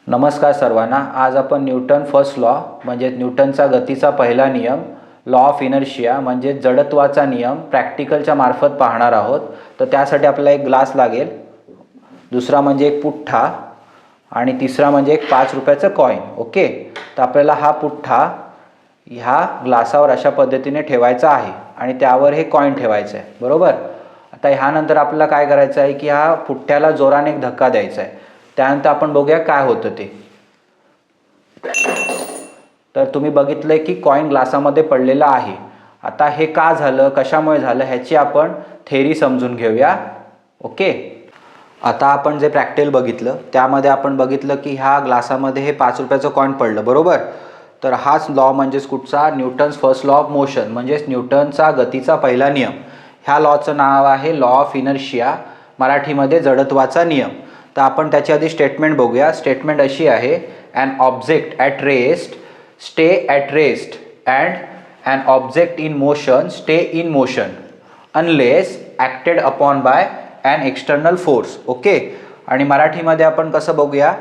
नमस्कार सर्वांना। आज आपण न्यूटन फर्स्ट लॉ म्हणजे न्यूटनचा गतीचा पहिला नियम, लॉ ऑफ इनर्शिया म्हणजे जडत्वाचा नियम प्रॅक्टिकलच्या मार्फत पाहणार आहोत। तर त्यासाठी आपल्याला एक ग्लास लागेल, दुसरा म्हणजे एक पुठ्ठा आणि तिसरा म्हणजे एक 5 रुपयाचं कॉइन। ओके, तर आपल्याला हा पुठ्ठा ह्या ग्लासावर अशा पद्धतीने ठेवायचा आहे आणि त्यावर हे कॉइन ठेवायचं आहे, बरोबर। आता ह्यानंतर आपल्याला काय करायचं आहे की ह्या पुठ्ठ्याला जोराने एक धक्का द्यायचा आहे। त्यानंतर आपण बघूया काय होतं ते। तर तुम्ही बघितलंय की कॉइन ग्लासामध्ये पडलेला आहे। आता हे का झालं, कशामुळे झालं ह्याची आपण थेरी समजून घेऊया। ओके, आता आपण जे प्रॅक्टिकल बघितलं त्यामध्ये आपण बघितलं की ह्या ग्लासामध्ये हे 5 रुपयाचं कॉइन पडलं, बरोबर। तर हाच लॉ म्हणजेच कुठचा, Newton's first law of motion म्हणजेच न्यूटनचा गतीचा पहिला नियम। ह्या लॉचं नाव आहे लॉ ऑफ इनर्शिया, मराठीमध्ये जडत्वाचा नियम। तर आपण त्याची आधी स्टेटमेंट बघूया। स्टेटमेंट अशी आहे, an object at rest stay at rest and an object in motion stay in motion unless acted upon by an external force. Okay, आणि मराठीमध्ये आपण कसं बघूया,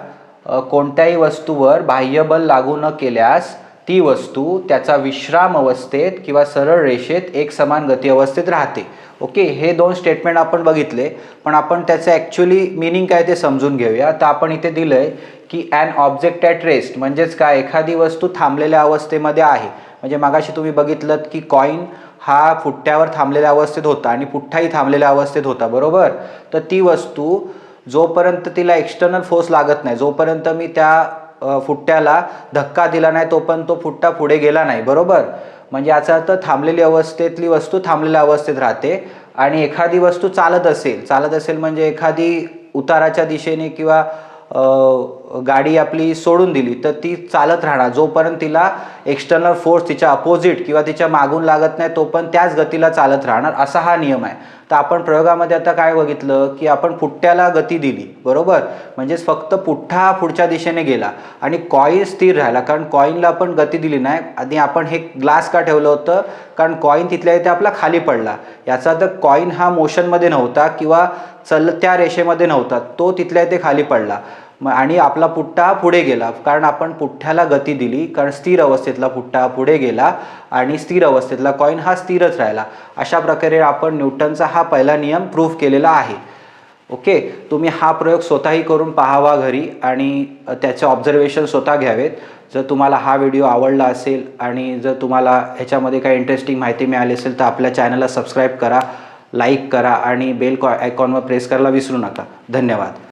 कोणत्याही वस्तूवर बाह्य बल लागू न केल्यास ती वस्तू त्याचा विश्राम अवस्थेत किंवा सरळ रेषेत एक समान गती अवस्थेत राहते। ओके, हे दोन स्टेटमेंट आपण बघितले, पण आपण त्याचं ॲक्च्युअली मिनिंग काय ते समजून घेऊया। तर आपण इथे दिलं आहे की ॲन ऑब्जेक्ट ॲट रेस्ट म्हणजेच काय, एखादी वस्तू थांबलेल्या अवस्थेमध्ये आहे। म्हणजे मागाशी तुम्ही बघितलं की कॉइन हा पुठ्ठ्यावर थांबलेल्या अवस्थेत होता आणि पुठ्ठाही थांबलेल्या अवस्थेत होता, बरोबर। तर ती वस्तू जोपर्यंत तिला एक्सटर्नल फोर्स लागत नाही, जोपर्यंत मी त्या पुठ्ठ्याला धक्का दिला नाही तोपर्यंत तो पुठ्ठा पुढे गेला नाही, बरोबर। म्हणजे याचा अर्थ थांबलेली अवस्थेतली वस्तू थांबलेल्या अवस्थेत राहते। आणि एखादी वस्तू चालत असेल म्हणजे एखादी उताराच्या दिशेने किंवा गाडी आपली सोडून दिली तर ती चालत राहणार जोपर्यंत तिला एक्सटर्नल फोर्स तिच्या अपोजिट किंवा तिच्या मागून लागत नाही तोपर्यंत त्याच गतीला चालत राहणार, असा हा नियम आहे। तर आपण प्रयोगामध्ये आता काय बघितलं की आपण पुठ्ठ्याला गती दिली, बरोबर। म्हणजेच फक्त पुठ्ठा पुढच्या दिशेने गेला आणि कॉइन स्थिर राहिला, कारण कॉइनला आपण गती दिली नाही। आणि आपण हे ग्लास का ठेवलं होतं, कारण कॉइन तिथल्या इथे आपला खाली पडला। याचा अर्थ कॉइन हा मोशनमध्ये नव्हता किंवा चलत्या रेषेमध्ये नव्हता, तो तिथल्या इथे खाली पडला आणि आपला पुठ्ठा पुढे गेला, कारण आपण पुठ्ठ्याला गती दिली। कारण स्थिर अवस्थेतला पुठ्ठा पुढे गेला आणि स्थिर अवस्थेतला कॉइन हा स्थिरच राहिला। अशा प्रकारे आपण न्यूटनचा हा पहिला नियम प्रूव्ह केलेला आहे। ओके, तुम्ही हा प्रयोग स्वतःही करून पाहावा घरी आणि त्याचे ऑब्झर्वेशन स्वतः घ्यावेत। जर तुम्हाला हा व्हिडिओ आवडला असेल आणि जर तुम्हाला ह्याच्यामध्ये काही इंटरेस्टिंग माहिती मिळाली असेल तर आपल्या चॅनलला सबस्क्राईब करा, लाईक करा आणि बेल आयकॉनवर प्रेस करायला विसरू नका। धन्यवाद।